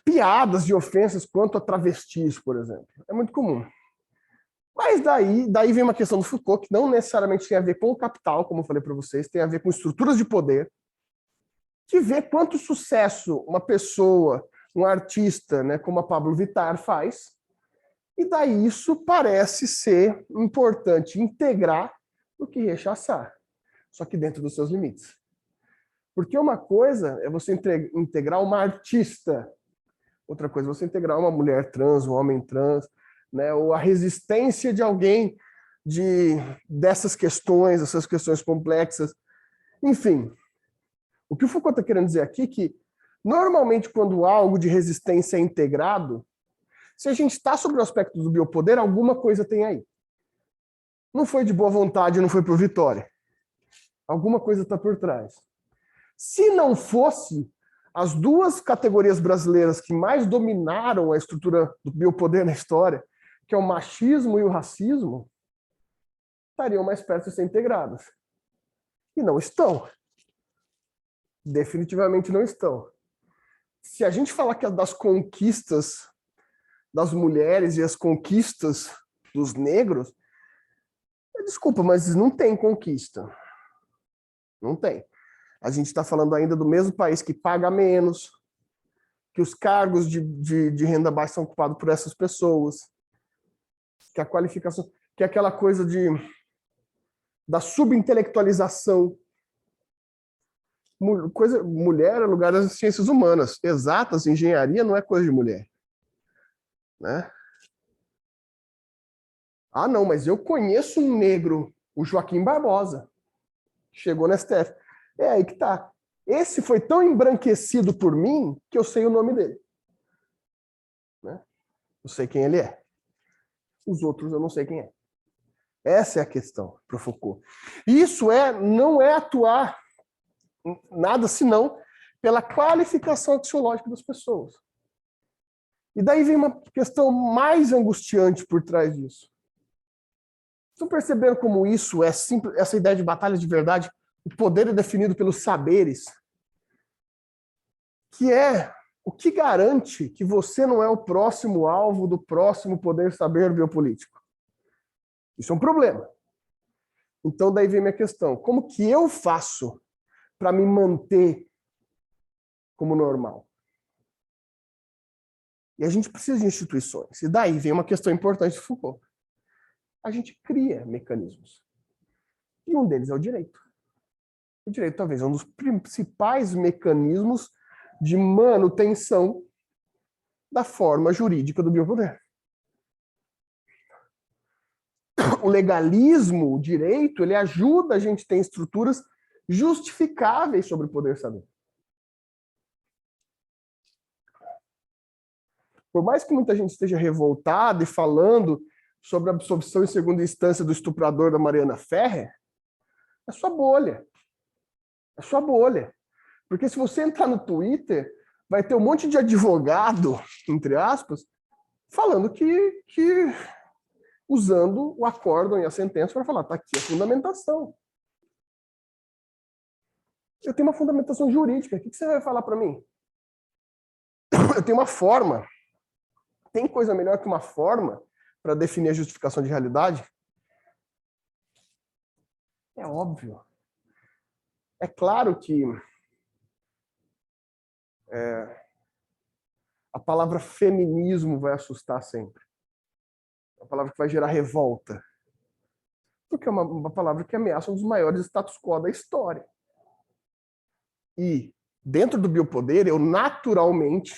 piadas de ofensas quanto a travestis, por exemplo. É muito comum. Mas daí vem uma questão do Foucault, que não necessariamente tem a ver com o capital, como eu falei para vocês, tem a ver com estruturas de poder, que vê quanto sucesso uma pessoa, um artista, né, como a Pablo Vittar faz, e daí isso parece ser importante integrar do que rechaçar, só que dentro dos seus limites. Porque uma coisa é você integrar uma artista, outra coisa é você integrar uma mulher trans, um homem trans, né, ou a resistência de alguém dessas questões, essas questões complexas. Enfim, o que o Foucault está querendo dizer aqui é que, normalmente, quando algo de resistência é integrado, se a gente está sobre o aspecto do biopoder, alguma coisa tem aí. Não foi de boa vontade, não foi por vitória. Alguma coisa está por trás. Se não fosse as 2 categorias brasileiras que mais dominaram a estrutura do biopoder na história, que é o machismo e o racismo, estariam mais perto de ser integradas. E não estão. Definitivamente não estão. Se a gente falar que é das conquistas das mulheres e as conquistas dos negros, desculpa, mas não tem conquista. Não tem. A gente está falando ainda do mesmo país que paga menos, que os cargos de renda baixa são ocupados por essas pessoas, que a qualificação, que é aquela coisa da subintelectualização. Mulher é lugar das ciências humanas. Exatas, engenharia não é coisa de mulher. Né? Ah, não, mas eu conheço um negro, o Joaquim Barbosa. Chegou na STF. É aí que tá. Esse foi tão embranquecido por mim que eu sei o nome dele. Né? Eu sei quem ele é. Os outros eu não sei quem é. Essa é a questão para o Foucault. Isso não é atuar nada senão pela qualificação axiológica das pessoas. E daí vem uma questão mais angustiante por trás disso. Estão percebendo como isso é simples, essa ideia de batalha de verdade? O poder é definido pelos saberes, que é o que garante que você não é o próximo alvo do próximo poder saber biopolítico. Isso é um problema. Então daí vem minha questão. Como que eu faço para me manter como normal? E a gente precisa de instituições. E daí vem uma questão importante de Foucault. A gente cria mecanismos. E um deles é o direito. O direito talvez é um dos principais mecanismos de manutenção da forma jurídica do biopoder. O legalismo, o direito, ele ajuda a gente a ter estruturas justificáveis sobre o poder saber. Por mais que muita gente esteja revoltada e falando sobre a absolvição em segunda instância do estuprador da Mariana Ferrer, é sua bolha. É sua bolha. Porque se você entrar no Twitter, vai ter um monte de advogado, entre aspas, falando que usando o acórdão e a sentença para falar, tá aqui a fundamentação. Eu tenho uma fundamentação jurídica, o que você vai falar para mim? Eu tenho uma forma. Tem coisa melhor que uma forma para definir a justificação de realidade? É óbvio. É claro que a palavra feminismo vai assustar sempre. É uma palavra que vai gerar revolta. Porque é uma palavra que ameaça um dos maiores status quo da história. E, dentro do biopoder, eu naturalmente,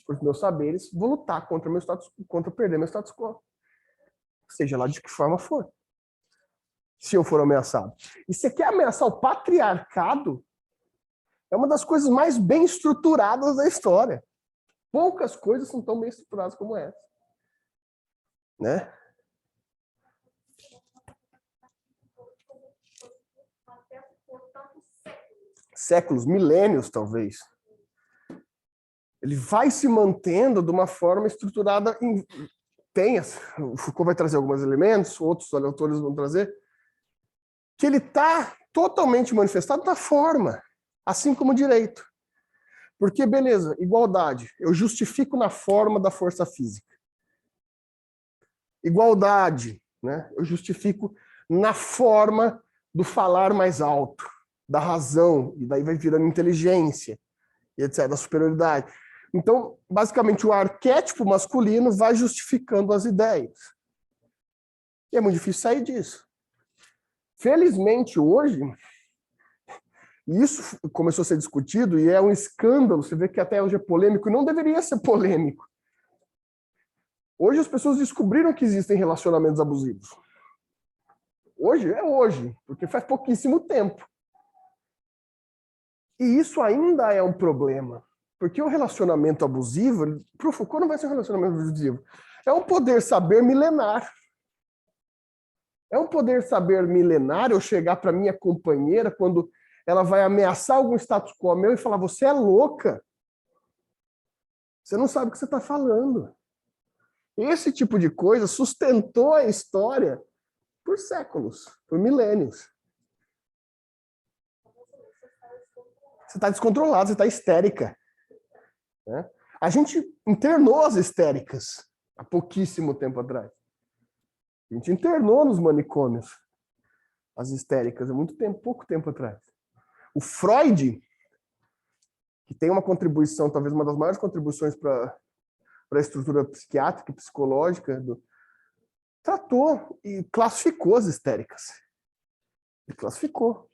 por meus saberes, vou lutar contra perder meu status quo. Seja lá de que forma for. Se eu for ameaçado. E você quer ameaçar o patriarcado? É uma das coisas mais bem estruturadas da história. Poucas coisas são tão bem estruturadas como essa. Né? Séculos, milênios, talvez. Ele vai se mantendo de uma forma estruturada. O Foucault vai trazer alguns elementos, outros autores vão trazer, que ele está totalmente manifestado na forma, assim como o direito. Porque, beleza, igualdade, eu justifico na forma da força física. Igualdade, né? Eu justifico na forma do falar mais alto, da razão, e daí vai virando inteligência, e etc., da superioridade. Então, basicamente, o arquétipo masculino vai justificando as ideias. E é muito difícil sair disso. Felizmente, hoje, isso começou a ser discutido e é um escândalo. Você vê que até hoje é polêmico, e não deveria ser polêmico. Hoje as pessoas descobriram que existem relacionamentos abusivos. Hoje é hoje, porque faz pouquíssimo tempo. E isso ainda é um problema. Porque o relacionamento abusivo, para o Foucault não vai ser um relacionamento abusivo. É um poder saber milenar. É um poder saber milenar eu chegar para minha companheira quando ela vai ameaçar algum status quo meu e falar, você é louca. Você não sabe o que você está falando. Esse tipo de coisa sustentou a história por séculos, por milênios. Você está descontrolado, você está histérica. Né? A gente internou as histéricas há pouquíssimo tempo atrás. A gente internou nos manicômios as histéricas há muito tempo, pouco tempo atrás. O Freud, que tem uma contribuição, talvez uma das maiores contribuições para a estrutura psiquiátrica e psicológica, tratou e classificou as histéricas. Ele classificou.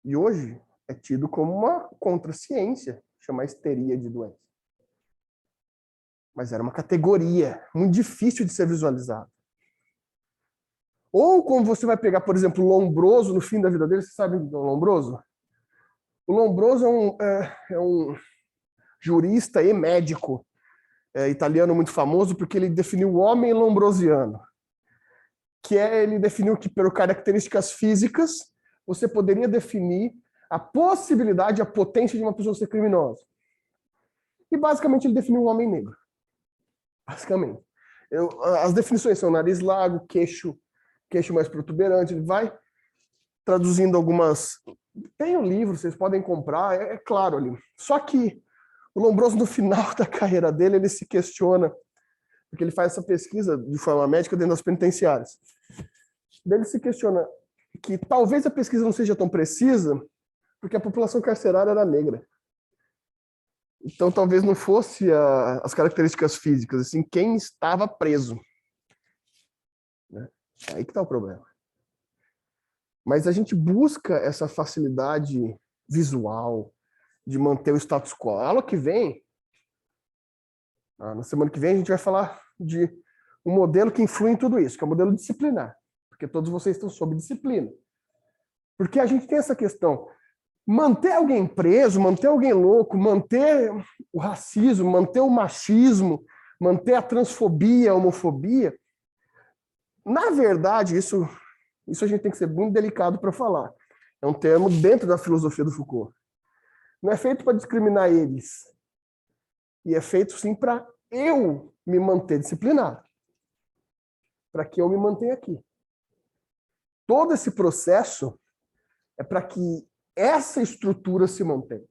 E hoje é tido como uma contraciência chamar histeria de doença. Mas era uma categoria muito difícil de ser visualizada. Ou como você vai pegar, por exemplo, o Lombroso no fim da vida dele, você sabe o Lombroso? O Lombroso é um jurista e médico italiano muito famoso porque ele definiu o homem lombrosiano, ele definiu que por características físicas você poderia definir a possibilidade, a potência de uma pessoa ser criminosa. E basicamente ele definiu o homem negro. Basicamente. As definições são nariz largo, queixo mais protuberante, ele vai traduzindo algumas... Tem um livro, vocês podem comprar, é claro ali. Só que o Lombroso, no final da carreira dele, ele se questiona, porque ele faz essa pesquisa de forma médica dentro das penitenciárias. Ele se questiona que talvez a pesquisa não seja tão precisa, porque a população carcerária era negra. Então talvez não fosse as características físicas, assim, quem estava preso. Né? É aí que está o problema. Mas a gente busca essa facilidade visual de manter o status quo. A aula que vem, na semana que vem, a gente vai falar de um modelo que influi em tudo isso, que é o modelo disciplinar. Porque todos vocês estão sob disciplina. Porque a gente tem essa questão. Manter alguém preso, manter alguém louco, manter o racismo, manter o machismo, manter a transfobia, a homofobia, na verdade, isso a gente tem que ser muito delicado para falar. É um termo dentro da filosofia do Foucault. Não é feito para discriminar eles. E é feito, sim, para eu me manter disciplinado. Para que eu me mantenha aqui. Todo esse processo é para que essa estrutura se mantenha.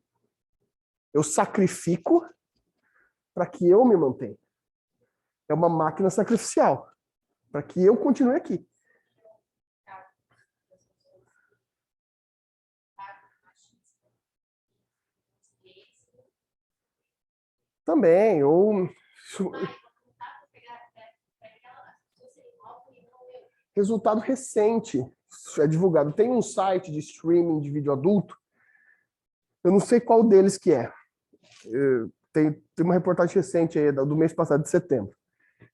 Eu sacrifico para que eu me mantenha. É uma máquina sacrificial. Para que eu continue aqui. Também, ou resultado recente, é divulgado. Tem um site de streaming de vídeo adulto, eu não sei qual deles que é. Tem uma reportagem recente aí, do mês passado, de setembro.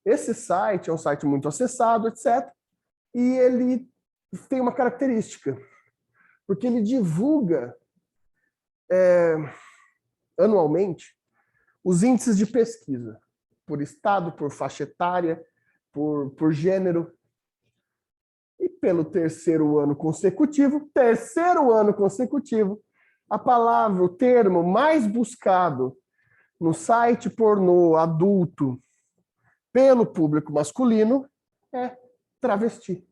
Esse site é um site muito acessado, etc. E ele tem uma característica, porque ele divulga anualmente os índices de pesquisa, por estado, por faixa etária, por gênero. E pelo terceiro ano consecutivo, a palavra, o termo mais buscado no site pornô adulto pelo público masculino é travesti.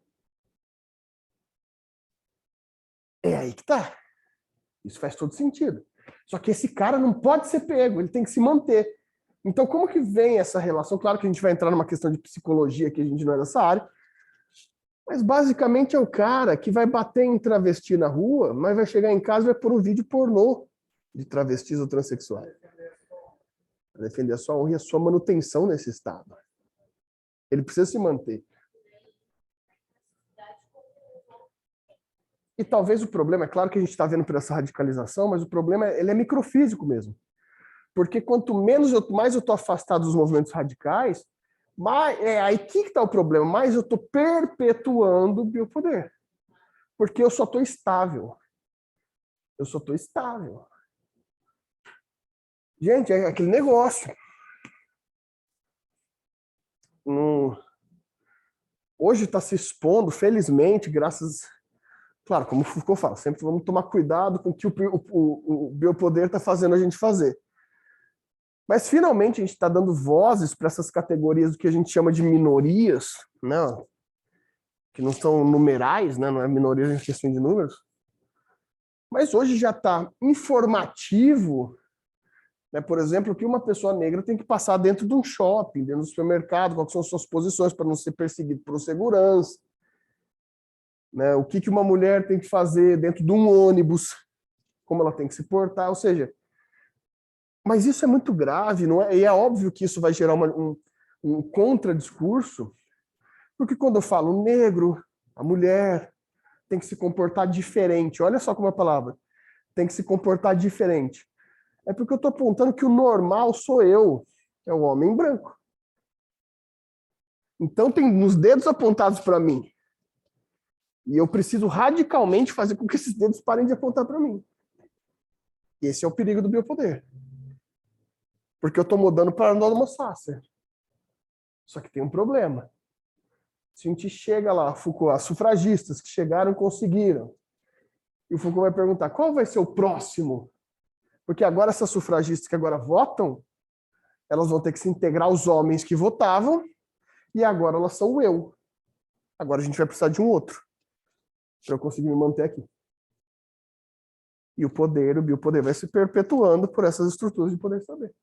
É aí que tá. Isso faz todo sentido. Só que esse cara não pode ser pego, ele tem que se manter. Então, como que vem essa relação? Claro que a gente vai entrar numa questão de psicologia, que a gente não é dessa área, mas basicamente é o cara que vai bater em travesti na rua, mas vai chegar em casa e vai pôr um vídeo pornô de travestis ou transexuais. Para defender a sua honra e a sua manutenção nesse estado. Ele precisa se manter. E talvez o problema, é claro que a gente está vendo por essa radicalização, mas o problema ele é microfísico mesmo. Porque quanto mais eu estou afastado dos movimentos radicais, aí que está o problema, mais eu estou perpetuando o biopoder. Porque eu só estou estável. Eu só estou estável. Gente, é aquele negócio. Hoje está se expondo, felizmente, graças... Claro, como o Foucault fala, sempre vamos tomar cuidado com o que o biopoder está fazendo a gente fazer. Mas, finalmente, a gente está dando vozes para essas categorias do que a gente chama de minorias, né? Que não são numerais, né? Não é minorias em questão de números. Mas hoje já está informativo, né? Por exemplo, que uma pessoa negra tem que passar dentro de um shopping, dentro do supermercado, quais são as suas posições para não ser perseguido por segurança. Né? O que uma mulher tem que fazer dentro de um ônibus, como ela tem que se portar, ou seja... Mas isso é muito grave, não é? E é óbvio que isso vai gerar um contradiscurso, porque quando eu falo negro, a mulher tem que se comportar diferente. Olha só como é a palavra. Tem que se comportar diferente. É porque eu estou apontando que o normal sou eu, é o homem branco. Então tem os dedos apontados para mim. E eu preciso radicalmente fazer com que esses dedos parem de apontar para mim. Esse é o perigo do biopoder. Porque eu estou mudando para a Homo Sacer. Só que tem um problema. Se a gente chega lá, Foucault, as sufragistas que chegaram conseguiram. E o Foucault vai perguntar, qual vai ser o próximo? Porque agora essas sufragistas que agora votam, elas vão ter que se integrar aos homens que votavam, e agora elas são o eu. Agora a gente vai precisar de um outro para eu conseguir me manter aqui. E o biopoder vai se perpetuando por essas estruturas de poder saber.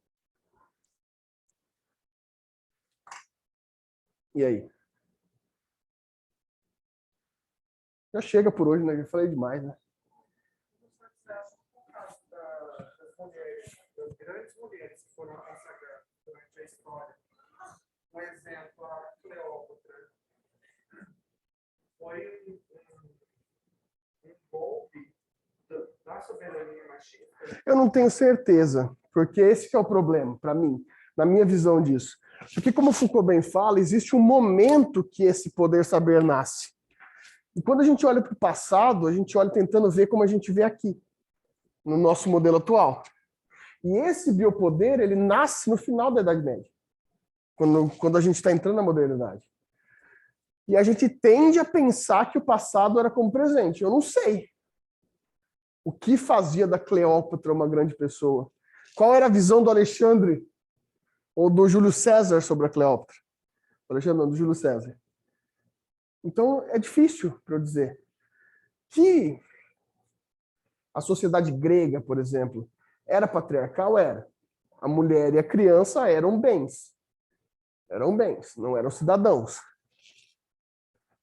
E aí? Já chega por hoje, né? Já falei demais, né? Das grandes mulheres que foram consagradas durante a história, um exemplo, a Cleópatra, foi um golpe da soberania machista? Eu não tenho certeza, porque esse que é o problema, para mim, na minha visão disso. Porque, como Foucault bem fala, existe um momento que esse poder saber nasce. E quando a gente olha para o passado, a gente olha tentando ver como a gente vê aqui, no nosso modelo atual. E esse biopoder, ele nasce no final da Idade Média, quando a gente está entrando na modernidade. E a gente tende a pensar que o passado era como o presente. Eu não sei o que fazia da Cleópatra uma grande pessoa. Qual era a visão do Alexandre ou do Júlio César sobre a Cleópatra? Alexandre, não, do Júlio César. Então, é difícil para eu dizer. Que a sociedade grega, por exemplo, era patriarcal? Era. A mulher e a criança eram bens. Eram bens, não eram cidadãos.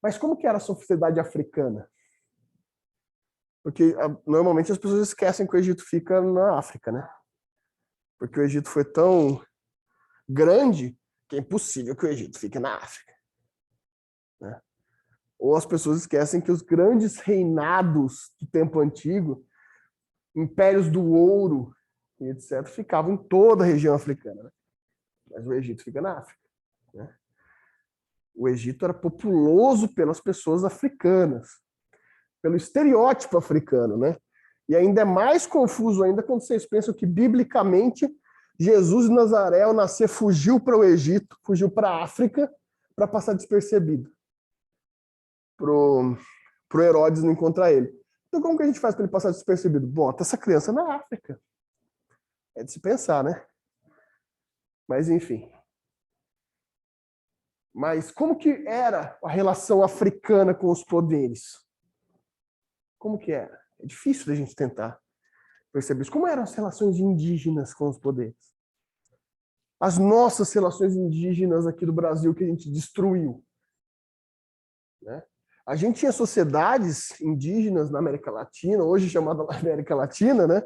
Mas como que era a sociedade africana? Porque normalmente as pessoas esquecem que o Egito fica na África, né? Porque o Egito foi tão grande que é impossível que o Egito fique na África. Né? Ou as pessoas esquecem que os grandes reinados do tempo antigo, impérios do ouro e etc., ficavam em toda a região africana. Né? Mas o Egito fica na África. Né? O Egito era populoso pelas pessoas africanas, pelo estereótipo africano, né? E ainda é mais confuso ainda quando vocês pensam que, biblicamente, Jesus de Nazaré, ao nascer, fugiu para o Egito, fugiu para a África, para passar despercebido. Pro Herodes não encontrar ele. Então, como que a gente faz para ele passar despercebido? Bota essa criança na África. É de se pensar, né? Mas, enfim. Mas como que era a relação africana com os poderes? Como que era? É difícil da gente tentar perceber isso. Como eram as relações indígenas com os poderes? As nossas relações indígenas aqui do Brasil que a gente destruiu. Né? A gente tinha sociedades indígenas na América Latina, hoje chamada América Latina, né?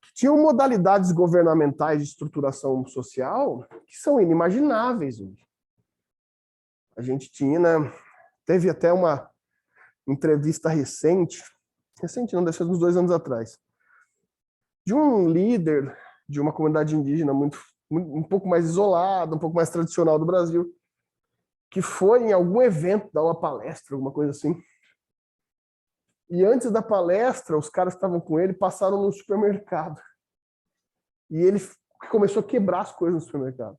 Que tinham modalidades governamentais de estruturação social que são inimagináveis hoje. A gente tinha, né? Teve até uma entrevista recente não, deve ser uns 2 anos atrás, de um líder de uma comunidade indígena um pouco mais isolada, um pouco mais tradicional do Brasil, que foi em algum evento dar uma palestra, alguma coisa assim. E antes da palestra, os caras que estavam com ele passaram no supermercado. E ele começou a quebrar as coisas no supermercado.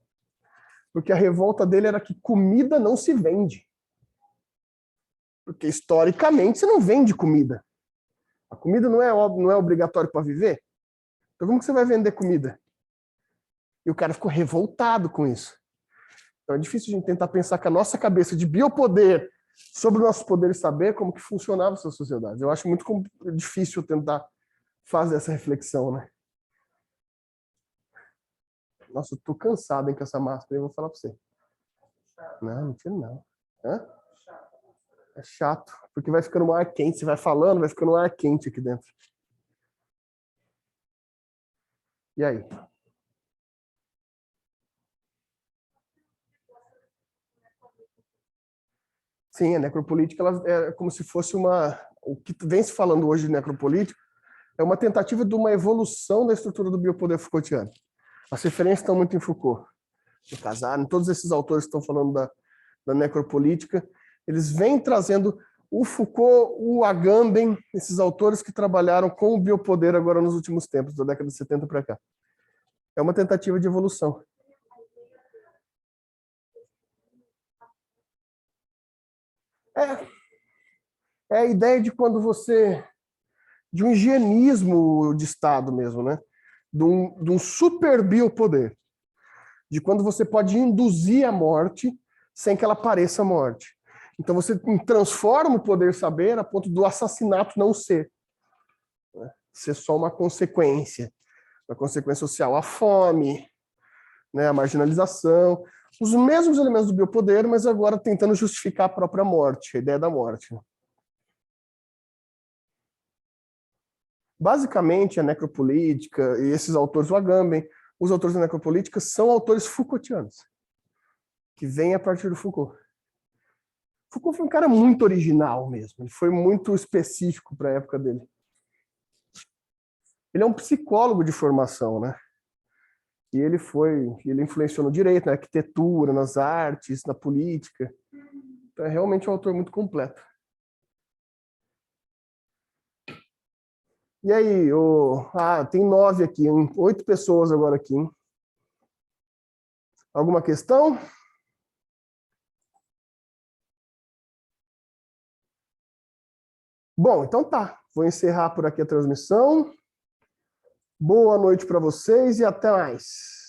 Porque a revolta dele era que comida não se vende. Porque, historicamente, você não vende comida. A comida não é obrigatório para viver. Então, como que você vai vender comida? E o cara ficou revoltado com isso. Então, é difícil a gente tentar pensar com a nossa cabeça de biopoder sobre o nosso poder e saber como que funcionava essa sociedade. Eu acho muito difícil tentar fazer essa reflexão, né? Nossa, eu tô cansado, hein, com essa máscara, eu vou falar para você. Não, mentira não. Hã? É chato, porque vai ficando um ar quente, você vai falando, vai ficando um ar quente aqui dentro. E aí? Sim, a necropolítica ela é como se fosse o que vem se falando hoje de necropolítica é uma tentativa de uma evolução da estrutura do biopoder Foucaultiano. As referências estão muito em Foucault, no Casarino, todos esses autores que estão falando da necropolítica, eles vêm trazendo o Foucault, o Agamben, esses autores que trabalharam com o biopoder agora nos últimos tempos, da década de 70 para cá. É uma tentativa de evolução. É a ideia de quando você... de um higienismo de Estado mesmo, né? De um super biopoder. De quando você pode induzir a morte sem que ela pareça morte. Então você transforma o poder saber a ponto do assassinato não ser. Né? Ser só uma consequência social. A fome, né? A marginalização. Os mesmos elementos do biopoder, mas agora tentando justificar a própria morte, a ideia da morte. Basicamente, a necropolítica e esses autores, o Agamben, os autores da necropolítica são autores Foucaultianos, que vêm a partir do Foucault. Foucault foi um cara muito original mesmo, ele foi muito específico para a época dele. Ele é um psicólogo de formação, né? E ele influenciou no direito, na arquitetura, nas artes, na política. Então é realmente um autor muito completo. E aí, tem 9 aqui, 8 pessoas agora aqui. Hein? Alguma questão? Bom, então tá. Vou encerrar por aqui a transmissão. Boa noite para vocês e até mais.